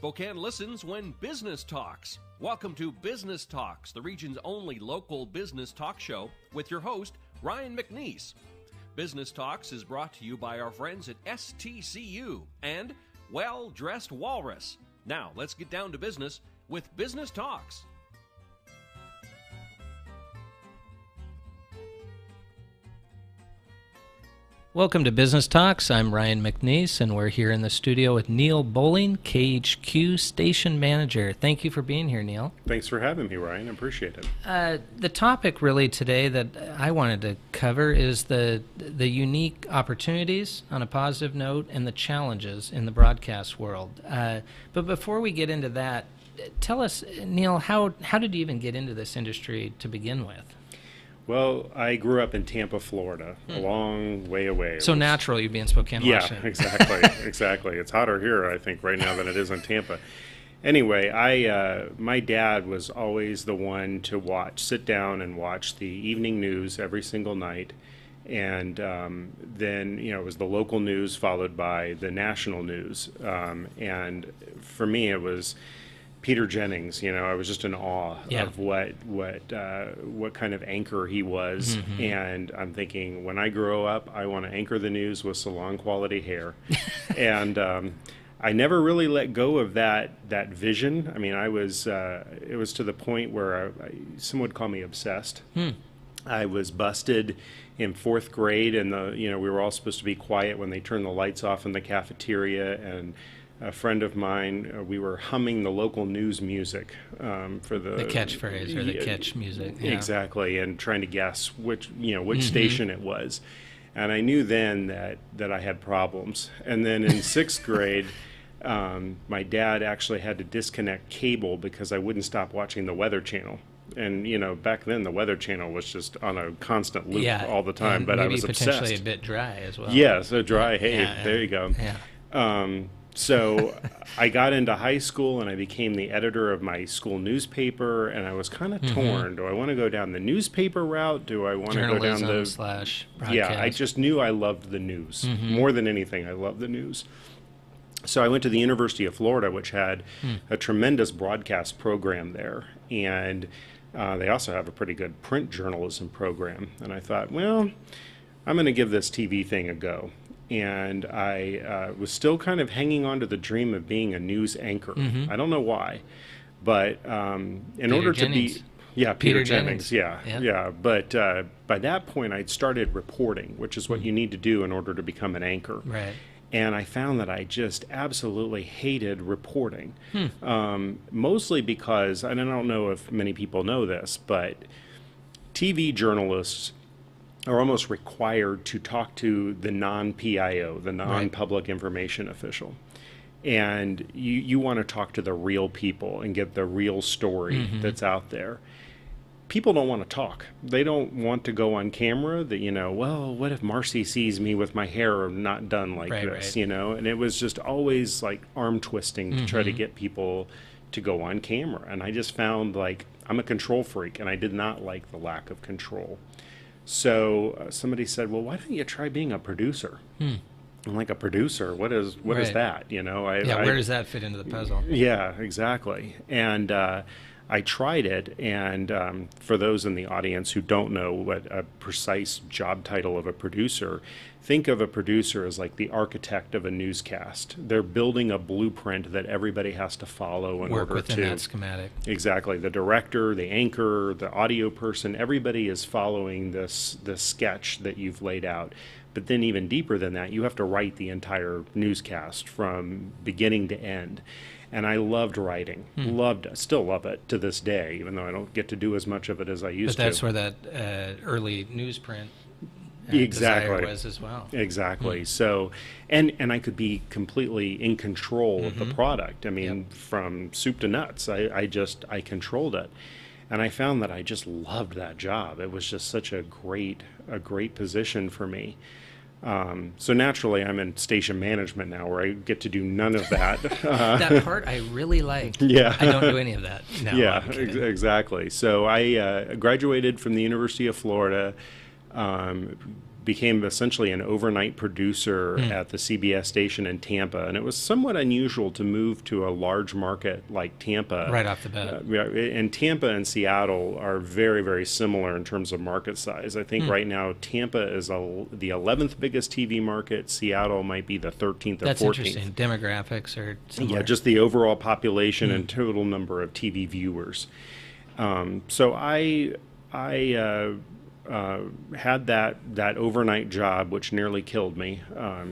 Spokane listens when business talks. Welcome to Business Talks, the region's only local business talk show with your host, Ryan McNeice. Business Talks is brought to you by our friends at STCU and Well Dressed Walrus. Now, let's get down to business with Business Talks. Welcome to Business Talks. I'm Ryan McNeice, and we're here in the studio with Neal Boling, KHQ Station Manager. Thank you for being here, Neal. Thanks for having me, Ryan. I appreciate it. The topic really today that I wanted to cover is the unique opportunities, on a positive note, and the challenges in the broadcast world. But before we get into that, tell us, Neal, how did you even get into this industry to begin with? Well, I grew up in Tampa, Florida, a long way away. So natural you'd be in Spokane, Washington. Yeah, exactly. It's hotter here, I think, right now than it is in Tampa. Anyway, my dad was always the one to sit down and watch the evening news every single night. And then, it was the local news followed by the national news. And for me, it was Peter Jennings. I was just in awe of what kind of anchor he was. Mm-hmm. And I'm thinking, when I grow up, I want to anchor the news with salon quality hair. And I never really let go of that vision. I mean, it was to the point where some would call me obsessed. I was busted in fourth grade, and we were all supposed to be quiet when they turned the lights off in the cafeteria, and a friend of mine, we were humming the local news music for the catchphrase or the catch music. Yeah. Exactly, and trying to guess which station it was. And I knew then that I had problems. And then in sixth grade, my dad actually had to disconnect cable because I wouldn't stop watching the Weather Channel. And, back then the Weather Channel was just on a constant loop all the time, but I was obsessed. Maybe potentially a bit dry as well. Yeah, so dry. There you go. Yeah. So I got into high school and I became the editor of my school newspaper, and I was kind of torn. Do I want to go down the newspaper route? Do I want to go down the /broadcast? Yeah, I just knew I loved the news. More than anything, I loved the news. So I went to the University of Florida, which had a tremendous broadcast program there, and they also have a pretty good print journalism program. And I thought, well, I'm going to give this TV thing a go. And I was still kind of hanging on to the dream of being a news anchor. I don't know why, but in order to be... Yeah, Peter Jennings. Yeah. But by that point, I'd started reporting, which is what you need to do in order to become an anchor. Right. And I found that I just absolutely hated reporting, mostly because, and I don't know if many people know this, but TV journalists are almost required to talk to the non-PIO, the non-public information official. And you want to talk to the real people and get the real story that's out there. People don't want to talk. They don't want to go on camera that, well, what if Marcy sees me with my hair not done like this, And it was just always like arm twisting to try to get people to go on camera. And I just found I'm a control freak, and I did not like the lack of control. So somebody said, well, why don't you try being a producer? I'm like, a producer? What is that? Where does that fit into the puzzle? Yeah, exactly. And I tried it, and for those in the audience who don't know what a precise job title of a producer, think of a producer as like the architect of a newscast. They're building a blueprint that everybody has to follow in work order within to that schematic. Exactly. The director, the anchor, the audio person, everybody is following this sketch that you've laid out. But then even deeper than that, you have to write the entire newscast from beginning to end. And I loved writing, still love it to this day, even though I don't get to do as much of it as I used to. But that's where that early newsprint desire was as well. Exactly. So, and I could be completely in control of the product. I mean, from soup to nuts, I controlled it. And I found that I just loved that job. It was just such a great position for me. So naturally, I'm in station management now, where I get to do none of that. That part I really liked. Yeah. I don't do any of that. No, yeah, exactly. So I graduated from the University of Florida, became essentially an overnight producer at the CBS station in Tampa, and it was somewhat unusual to move to a large market like Tampa. Right off the bat. And Tampa and Seattle are very, very similar in terms of market size. I think right now Tampa is the 11th biggest TV market. Seattle might be the 13th or 14th. That's interesting. Demographics are similar. Yeah, just the overall population and total number of TV viewers. So I had that overnight job, which nearly killed me.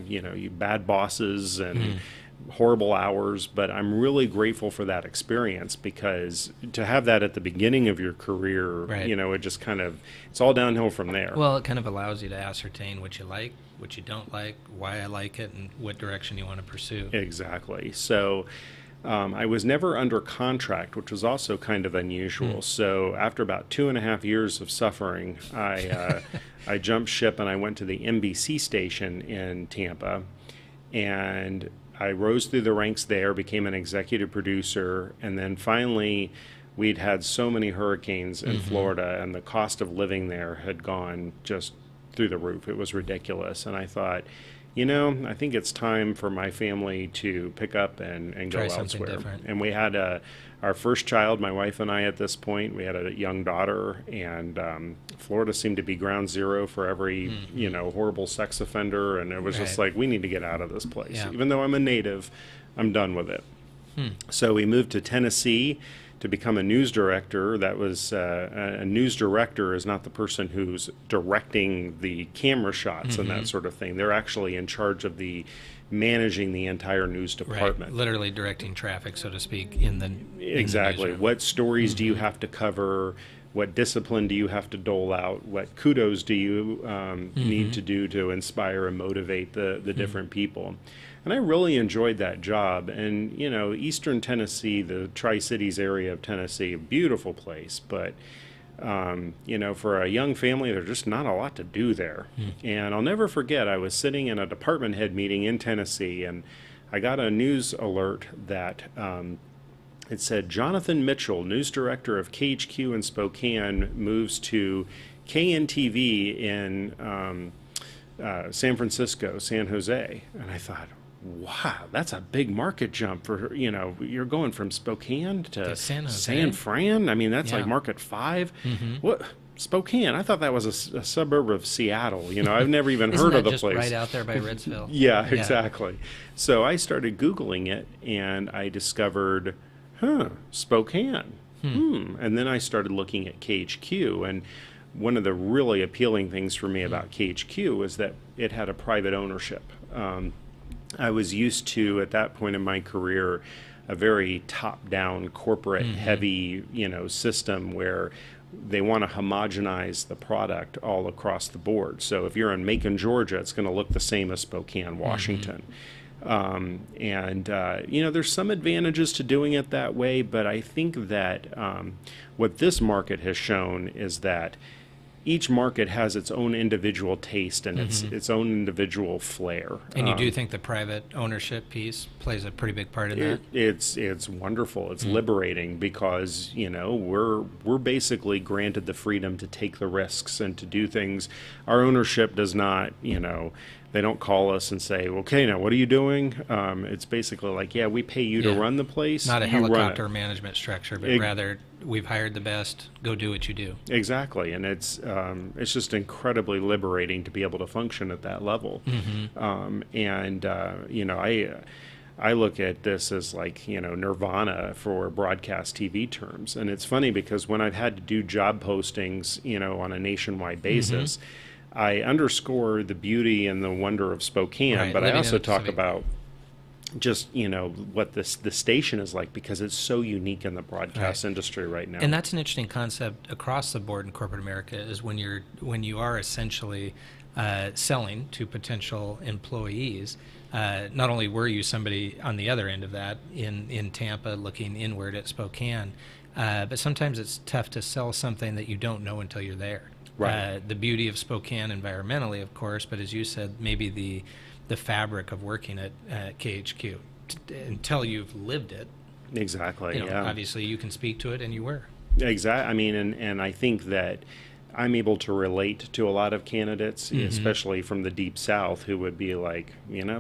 You bad bosses and horrible hours, but I'm really grateful for that experience, because to have that at the beginning of your career, Right. It just it's all downhill from there. Well, it kind of allows you to ascertain what you like, what you don't like, why I like it, and what direction you want to pursue. Exactly. So I was never under contract, which was also kind of unusual. So after about 2.5 years of suffering, I jumped ship and I went to the NBC station in Tampa, and I rose through the ranks there, became an executive producer, and then finally we'd had so many hurricanes in Florida, and the cost of living there had gone just through the roof. It was ridiculous. And I thought, I think it's time for my family to pick up and go Try something elsewhere. different. And we had our first child, my wife and I at this point. We had a young daughter, and Florida seemed to be ground zero for every, horrible sex offender. And it was just like, we need to get out of this place. Yeah. Even though I'm a native, I'm done with it. So we moved to Tennessee to become a news director. That was a news director is not the person who's directing the camera shots and that sort of thing. They're actually in charge of managing the entire news department. Right. Literally directing traffic, so to speak, in the Exactly. What stories do you have to cover? What discipline do you have to dole out? What kudos do you need to do to inspire and motivate the different people? And I really enjoyed that job. And, Eastern Tennessee, the Tri-Cities area of Tennessee, a beautiful place. But, for a young family, there's just not a lot to do there. And I'll never forget, I was sitting in a department head meeting in Tennessee, and I got a news alert that it said, Jonathan Mitchell, news director of KHQ in Spokane, moves to KNTV in San Francisco, San Jose. And I thought, wow, that's a big market jump for, you're going from Spokane to San Jose. San Fran. I mean, that's Yeah. like market 5. What? Spokane? I thought that was a suburb of Seattle. I've never even heard of the just place. right out there by Ritzville? Yeah, exactly. So I started Googling it, and I discovered, Spokane. And then I started looking at KHQ, and one of the really appealing things for me about KHQ was that it had a private ownership. I was used to, at that point in my career, a very top-down, corporate-heavy, system where they want to homogenize the product all across the board. So if you're in Macon, Georgia, it's going to look the same as Spokane, Washington. There's some advantages to doing it that way, but I think that what this market has shown is that each market has its own individual taste and its own individual flair. And you do think the private ownership piece plays a pretty big part in that? It's wonderful. It's liberating because, we're basically granted the freedom to take the risks and to do things. Our ownership does not, they don't call us and say, okay, now what are you doing? It's basically like, yeah, we pay you to run the place. Not a you run it. helicopter management structure, but rather we've hired the best, go do what you do. Exactly, and it's just incredibly liberating to be able to function at that level. I look at this as like, nirvana for broadcast TV terms. And it's funny because when I've had to do job postings, on a nationwide basis, I underscore the beauty and the wonder of Spokane, Right, but I living also in talk Pacific. about just, what the station is like because it's so unique in the broadcast industry right now. And that's an interesting concept across the board in corporate America is when you are essentially selling to potential employees. Not only were you somebody on the other end of that in Tampa looking inward at Spokane, but sometimes it's tough to sell something that you don't know until you're there. Right. The beauty of Spokane environmentally, of course, but as you said, maybe the fabric of working at KHQ until you've lived it. Exactly. Yeah. Obviously, you can speak to it, and you were. Exactly. I mean, and I think that I'm able to relate to a lot of candidates, especially from the deep South, who would be like,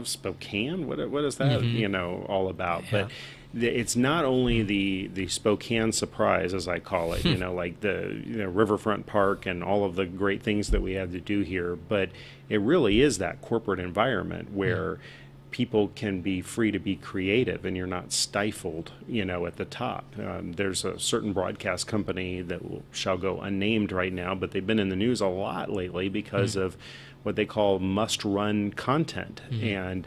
Spokane? What is that, all about? Yeah. But it's not only the Spokane surprise, as I call it, like the Riverfront Park and all of the great things that we have to do here, but it really is that corporate environment where people can be free to be creative and you're not stifled, at the top. There's a certain broadcast company that shall go unnamed right now, but they've been in the news a lot lately because of what they call must-run content. And,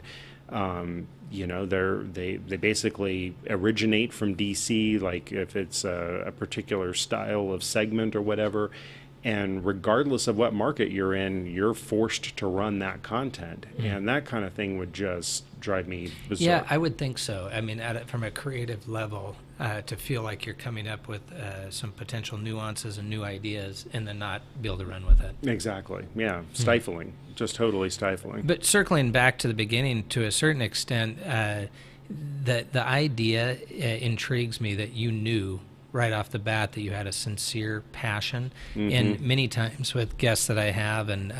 they basically originate from DC, like if it's a particular style of segment or whatever. And regardless of what market you're in, you're forced to run that content. And that kind of thing would just drive me berserk. Yeah, I would think so. I mean, from a creative level, to feel like you're coming up with some potential nuances and new ideas and then not be able to run with it. Exactly. Yeah. Stifling. Just totally stifling. But circling back to the beginning, to a certain extent, the idea intrigues me that you knew right off the bat that you had a sincere passion. And many times with guests that I have and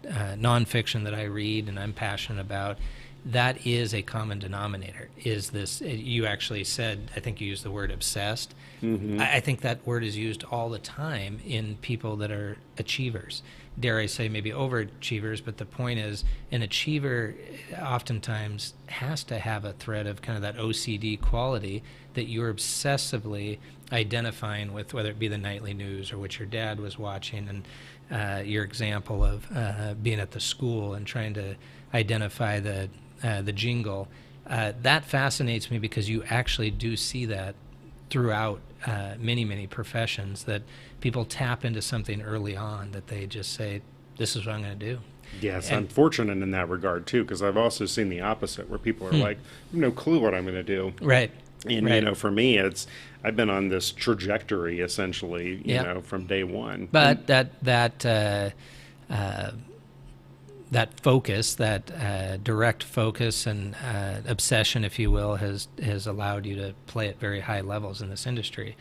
nonfiction that I read and I'm passionate about, that is a common denominator. Is this, you actually said, I think you used the word obsessed. I think that word is used all the time in people that are achievers. Dare I say maybe overachievers, but the point is an achiever oftentimes has to have a thread of kind of that OCD quality that you're obsessively identifying with, whether it be the nightly news or what your dad was watching, and your example of being at the school and trying to identify the jingle. That fascinates me because you actually do see that throughout many professions, that people tap into something early on that they just say, this is what I'm going to do. Yes, I'm fortunate in that regard too, because I've also seen the opposite where people are like, no clue what I'm going to do. Right. And, for me, I've been on this trajectory essentially, from day one. But that focus, that direct focus and obsession, if you will, has allowed you to play at very high levels in this industry.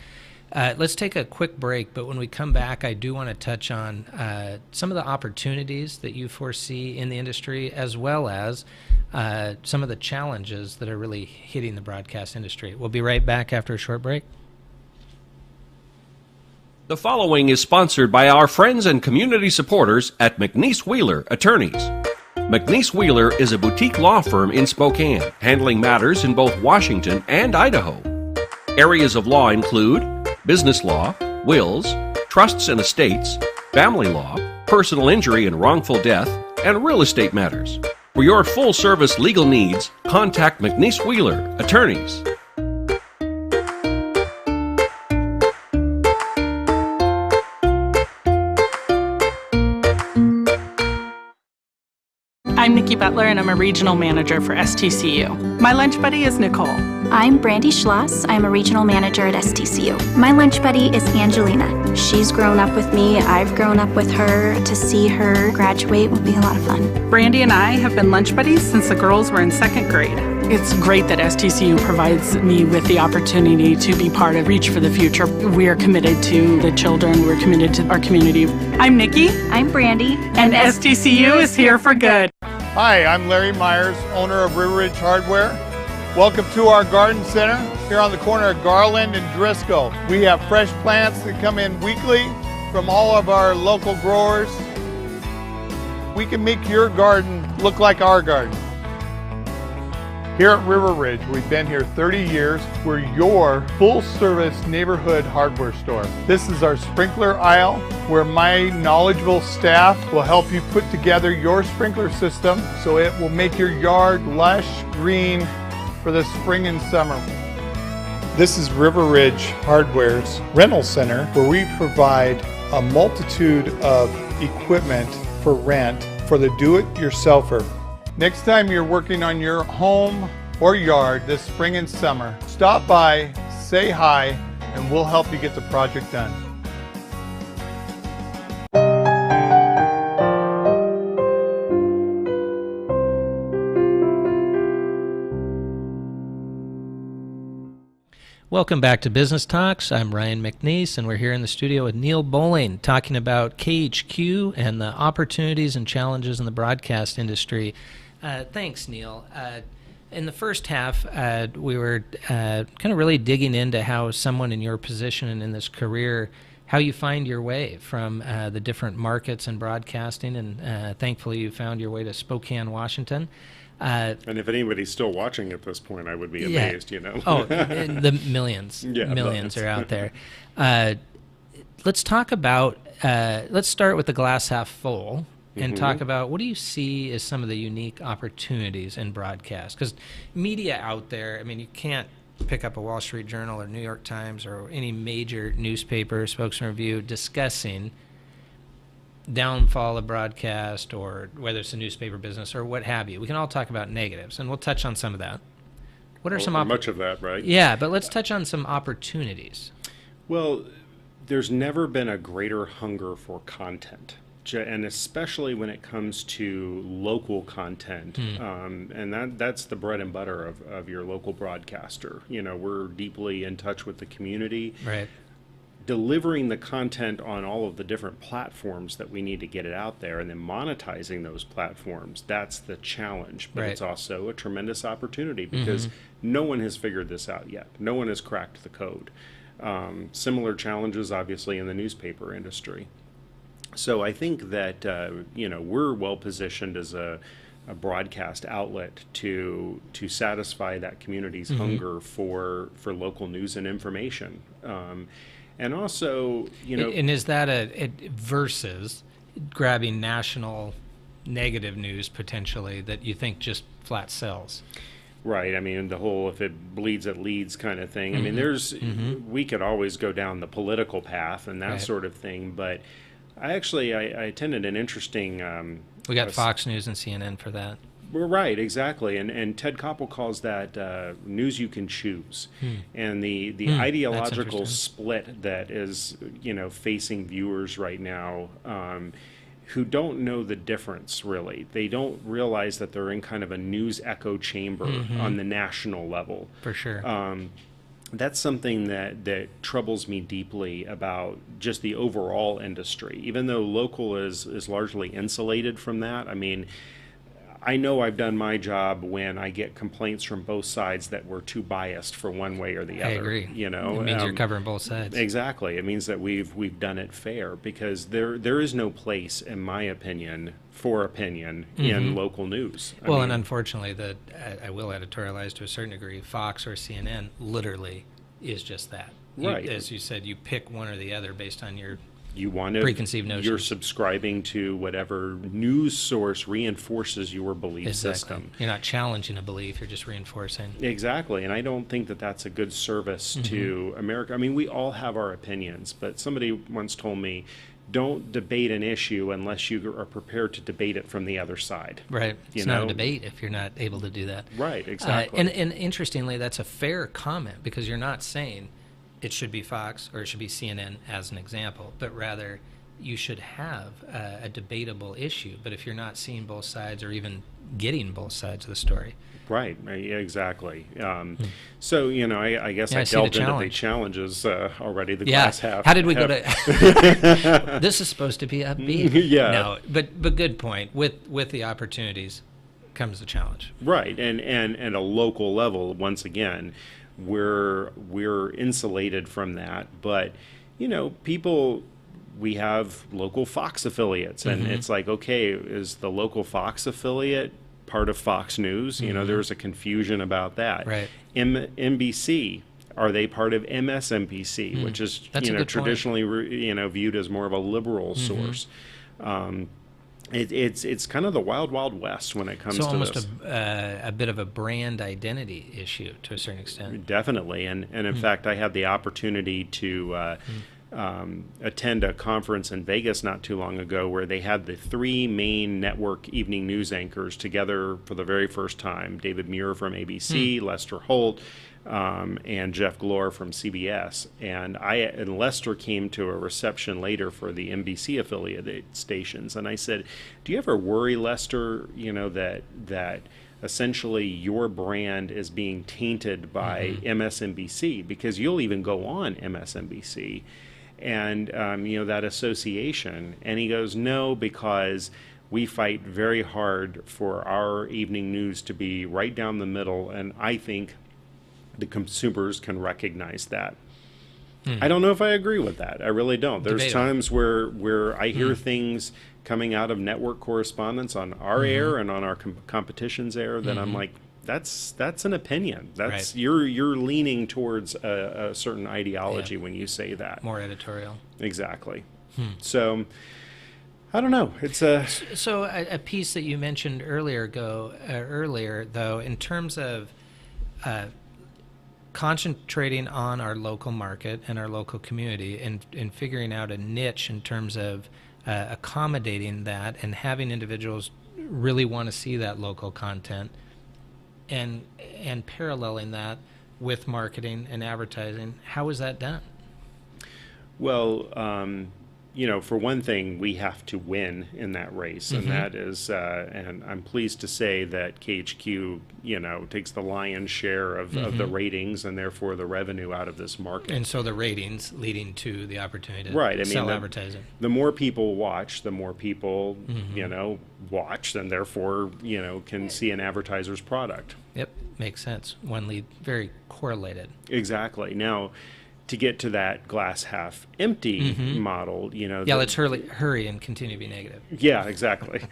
Let's take a quick break, but when we come back, I do want to touch on some of the opportunities that you foresee in the industry, as well as some of the challenges that are really hitting the broadcast industry. We'll be right back after a short break. The following is sponsored by our friends and community supporters at McNeice Wheeler Attorneys. McNeice Wheeler is a boutique law firm in Spokane, handling matters in both Washington and Idaho. Areas of law include business law, wills, trusts and estates, family law, personal injury and wrongful death, and real estate matters. For your full-service legal needs, contact McNeice Wheeler Attorneys. I'm Nikki Butler, and I'm a regional manager for STCU. My lunch buddy is Nicole. I'm Brandy Schloss. I'm a regional manager at STCU. My lunch buddy is Angelina. She's grown up with me. I've grown up with her. To see her graduate will be a lot of fun. Brandy and I have been lunch buddies since the girls were in second grade. It's great that STCU provides me with the opportunity to be part of Reach for the Future. We are committed to the children. We're committed to our community. I'm Nikki. I'm Brandy. And STCU is here for good. Hi, I'm Larry Myers, owner of River Ridge Hardware. Welcome to our garden center here on the corner of Garland and Driscoll. We have fresh plants that come in weekly from all of our local growers. We can make your garden look like our garden. Here at River Ridge, we've been here 30 years. We're your full-service neighborhood hardware store. This is our sprinkler aisle, where my knowledgeable staff will help you put together your sprinkler system so it will make your yard lush green for the spring and summer. This is River Ridge Hardware's rental center, where we provide a multitude of equipment for rent for the do-it-yourselfer. Next time you're working on your home or yard this spring and summer, stop by, say hi, and we'll help you get the project done. Welcome back to Business Talks. I'm Ryan McNeice, and we're here in the studio with Neal Boling talking about KHQ and the opportunities and challenges in the broadcast industry. Thanks, Neal. In the first half, we were kind of really digging into how someone in your position and in this career, how you find your way from the different markets in broadcasting, and thankfully you found your way to Spokane, Washington. And if anybody's still watching at this point, I would be amazed, Oh, the millions are out there. Let's talk about, let's start with the glass half full and talk about what do you see as some of the unique opportunities in broadcast? Because media out there, I mean, you can't pick up a Wall Street Journal or New York Times or any major newspaper, Spokesman Review discussing downfall of broadcast or whether it's a newspaper business or what have you. We can all talk about negatives, and we'll touch on some of that. What are much of that, right? Yeah, but let's touch on some opportunities. Well, there's never been a greater hunger for content, and especially when it comes to local content. And that's the bread and butter of your local broadcaster. You know, we're deeply in touch with the community. Right. Delivering the content on all of the different platforms that we need to get it out there, and then monetizing those platforms, that's the challenge. But it's also a tremendous opportunity because no one has figured this out yet. No one has cracked the code. Similar challenges, obviously, in the newspaper industry. So I think that, we're well positioned as a broadcast outlet to satisfy that community's hunger for local news and information. And also, And is that a versus grabbing national negative news potentially that you think just flat sells? Right. I mean, the whole if it bleeds, it leads kind of thing. I mean, we could always go down the political path and that sort of thing. But I attended an interesting... we got Fox News and CNN for that. Well, right, exactly, and Ted Koppel calls that news you can choose, and the ideological split that is facing viewers right now, who don't know the difference really. They don't realize that they're in kind of a news echo chamber on the national level. For sure. That's something that troubles me deeply about just the overall industry, even though local is largely insulated from that. I mean, I know I've done my job when I get complaints from both sides that we're too biased for one way or the other. I agree. It means you're covering both sides. Exactly. It means that we've done it fair, because there is no place, in my opinion, for opinion in local news. And unfortunately, I will editorialize to a certain degree. Fox or CNN literally is just that. Right. As you said, you pick one or the other based on your preconceived notions. You're subscribing to whatever news source reinforces your belief system. You're not challenging a belief, you're just reinforcing. Exactly, and I don't think that that's a good service to America. I mean, we all have our opinions, but somebody once told me, don't debate an issue unless you are prepared to debate it from the other side. Right. It's not a debate if you're not able to do that. Right, exactly. And interestingly, that's a fair comment, because you're not saying it should be Fox or it should be CNN as an example, but rather you should have a debatable issue. But if you're not seeing both sides or even getting both sides of the story. Right, exactly. So, I guess I delved into the challenges already, the glass half. How did we go to... This is supposed to be upbeat. Yeah. No, but good point. With the opportunities comes the challenge. Right, and at a local level, once again, we're insulated from that, but people, we have local Fox affiliates, and it's like, okay, is the local Fox affiliate part of Fox News? There's a confusion about that. Right. NBC, are they part of MSNBC, which is traditionally viewed as more of a liberal source. It's kind of the wild, wild west when it comes to almost this. a bit of a brand identity issue to a certain extent. Definitely, and in fact, I had the opportunity to attend a conference in Vegas not too long ago where they had the three main network evening news anchors together for the very first time: David Muir from ABC, Lester Holt, and Jeff Glor from CBS. And Lester came to a reception later for the NBC affiliate stations, and I said, "Do you ever worry, Lester, that essentially your brand is being tainted by MSNBC, because you'll even go on MSNBC and that association. And he goes, no, because we fight very hard for our evening news to be right down the middle, and I think the consumers can recognize that. I don't know if I agree with that. I really don't. There's times where I hear things coming out of network correspondence on our air and on our competition's air that I'm like, that's an opinion. That's you're leaning towards a certain ideology when you say that. More editorial. Exactly. So I don't know. It's a a piece that you mentioned earlier though, in terms of concentrating on our local market and our local community, and figuring out a niche in terms of accommodating that and having individuals really want to see that local content, and paralleling that with marketing and advertising. How is that done? Well, for one thing, we have to win in that race, and that is, and I'm pleased to say that KHQ, takes the lion's share of the ratings and therefore the revenue out of this market. And so the ratings leading to the opportunity to right. sell advertising. The more people watch, the more people, watch, and therefore, can see an advertiser's product. Yep, makes sense. One lead, very correlated. Exactly. Now, to get to that glass half empty model, let's hurry and continue to be negative. Yeah, exactly.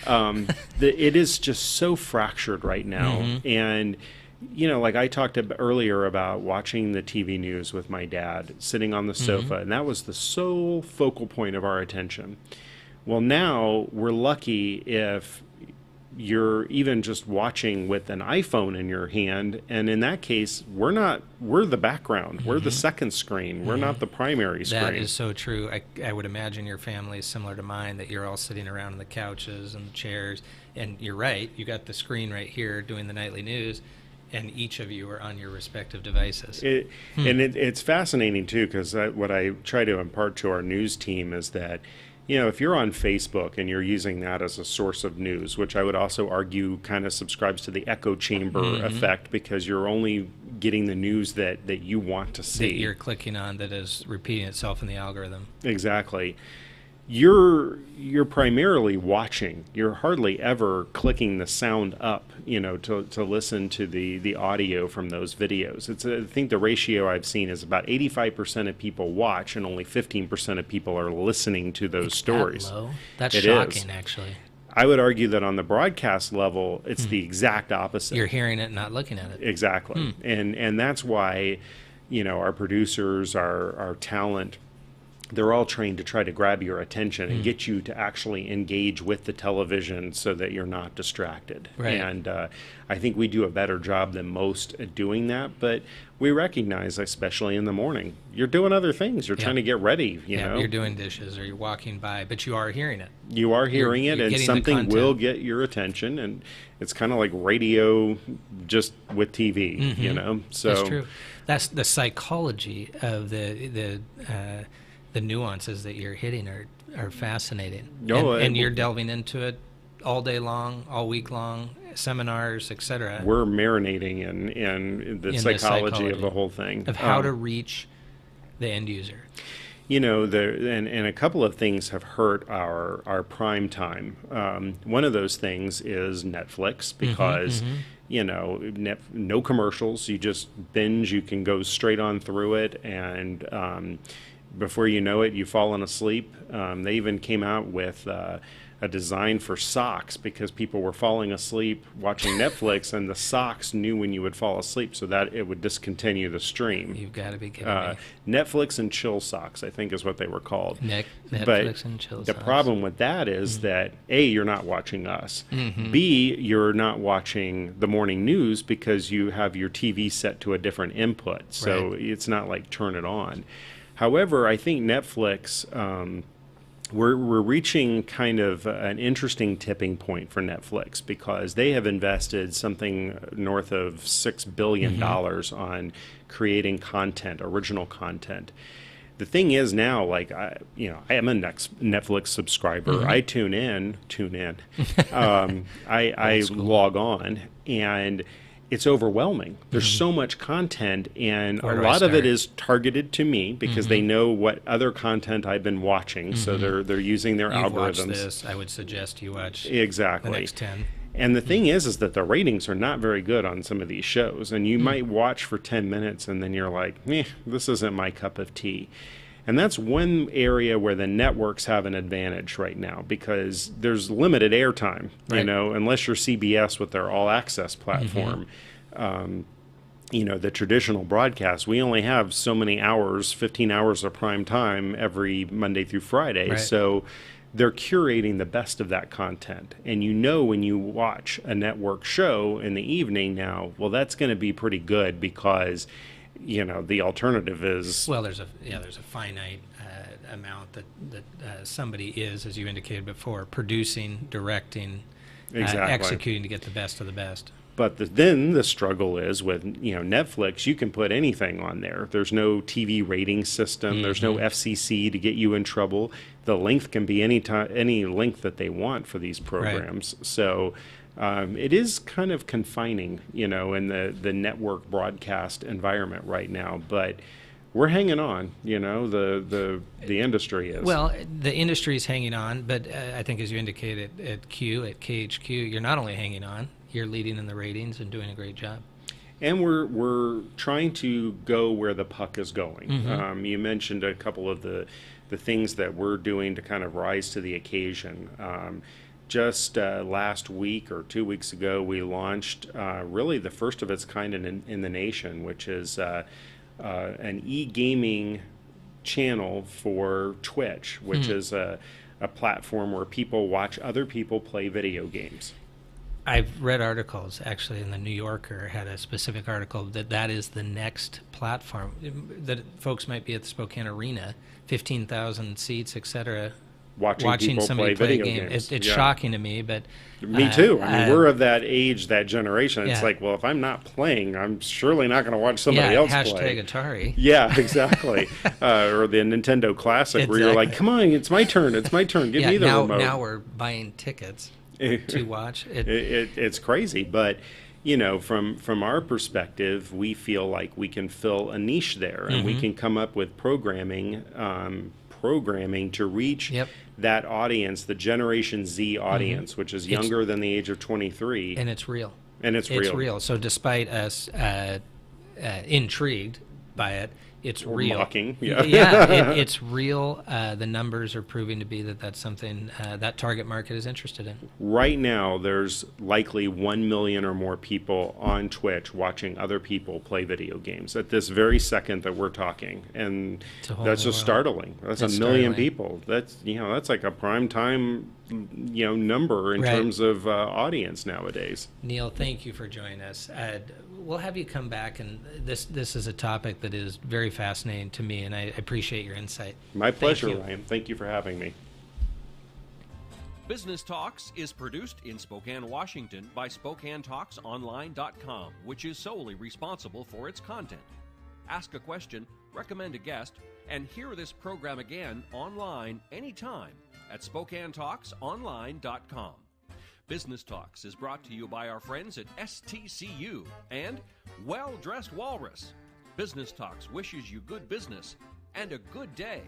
It is just so fractured right now. And, like I talked earlier about watching the TV news with my dad, sitting on the sofa, and that was the sole focal point of our attention. Well, now we're lucky if you're even just watching with an iPhone in your hand, and in that case, we're the background. We're the second screen. We're not the primary screen. That is so true. I would imagine your family is similar to mine, that you're all sitting around on the couches and the chairs, and you're right, you got the screen right here doing the nightly news, and each of you are on your respective devices. It's fascinating, too, because what I try to impart to our news team is that if you're on Facebook and you're using that as a source of news, which I would also argue kind of subscribes to the echo chamber effect, because you're only getting the news that you want to see. That you're clicking on, that is repeating itself in the algorithm. Exactly. You're primarily watching. You're hardly ever clicking the sound up, to listen to the audio from those videos. I think the ratio I've seen is about 85% of people watch, and only 15% of people are listening to those stories. That low? That's shocking, actually. I would argue that on the broadcast level, it's the exact opposite. You're hearing it, not looking at it. Exactly. And that's why, our producers, our talent, they're all trained to try to grab your attention and get you to actually engage with the television so that you're not distracted. Right. And I think we do a better job than most at doing that, but we recognize, especially in the morning, you're doing other things. You're trying to get ready, you know. You're doing dishes or you're walking by, but you are hearing it. You are hearing it, and something will get your attention, and it's kind of like radio just with TV, you know. So that's true. That's the psychology of the nuances that you're hitting are fascinating. And you're delving into it all day long, all week long, seminars, etc. We're marinating in the psychology of the whole thing. Of how to reach the end user. You know, and a couple of things have hurt our prime time. One of those things is Netflix, because you know, no commercials. You just binge. You can go straight on through it, and before you know it, you've fallen asleep. They even came out with a design for socks, because people were falling asleep watching Netflix, and the socks knew when you would fall asleep, so that it would discontinue the stream. You've got to be kidding me. Netflix and chill socks, I think, is what they were called. Netflix and chill socks. The problem with that is that A, you're not watching us. B, you're not watching the morning news because you have your TV set to a different input, so it's not like turn it on. However, I think Netflix, we're reaching kind of an interesting tipping point for Netflix, because they have invested something north of $6 billion on creating content, original content. the thing is now, like, I am a Netflix subscriber. I tune in. I log on, and it's overwhelming. There's so much content, and a lot of it is targeted to me because they know what other content I've been watching. So they're using their algorithms. Watched this. I would suggest you watch exactly the next 10. And the thing is that the ratings are not very good on some of these shows. And you might watch for 10 minutes and then you're like, this isn't my cup of tea. And that's one area where the networks have an advantage right now because there's limited airtime, unless you're CBS with their all access platform. The traditional broadcast, we only have so many hours, 15 hours of prime time every Monday through Friday. Right. So they're curating the best of that content. And when you watch a network show in the evening now, well, that's going to be pretty good because the alternative is... Well, there's a finite amount that somebody is, as you indicated before, producing, directing, executing to get the best of the best. But then the struggle is with Netflix. You can put anything on there. There's no TV rating system. There's no FCC to get you in trouble. The length can be any length that they want for these programs. Right. So it is kind of confining, in the network broadcast environment right now. But we're hanging on. The industry is. Well, the industry is hanging on, but I think as you indicated at KHQ, you're not only hanging on. You're leading in the ratings and doing a great job. And we're trying to go where the puck is going. You mentioned a couple of the things that we're doing to kind of rise to the occasion. Just last week or 2 weeks ago, we launched really the first of its kind in the nation, which is an e-gaming channel for Twitch, which is a platform where people watch other people play video games. I've read articles, actually, in the New Yorker had a specific article that is the next platform, that folks might be at the Spokane Arena, 15,000 seats, etc., watching somebody play a game. It's shocking to me, but... Me too. I mean, we're of that age, that generation. It's like, well, if I'm not playing, I'm surely not going to watch somebody else play. Atari. Yeah, exactly. Or the Nintendo Classic, where you're like, come on, it's my turn. Give me the remote. Now we're buying tickets to watch. It's crazy, but from our perspective, we feel like we can fill a niche there, and we can come up with programming to reach that audience, the Generation Z audience, which is younger than the age of 23. And it's real. It's real. So despite us intrigued by it, it's real. Mocking, it's real. The numbers are proving to be that's something that target market is interested in. Right now, there's likely 1 million or more people on Twitch watching other people play video games at this very second that we're talking, and that's just startling. That's a million people. That's like a prime time number in terms of audience nowadays. Neal, thank you for joining us. We'll have you come back, and this is a topic that is very fascinating to me, and I appreciate your insight. My pleasure, Ryan. Thank you for having me. Business Talks is produced in Spokane, Washington by SpokaneTalksOnline.com, which is solely responsible for its content. Ask a question, recommend a guest, and hear this program again online anytime at SpokaneTalksOnline.com. Business Talks is brought to you by our friends at STCU and Well Dressed Walrus. Business Talks wishes you good business and a good day.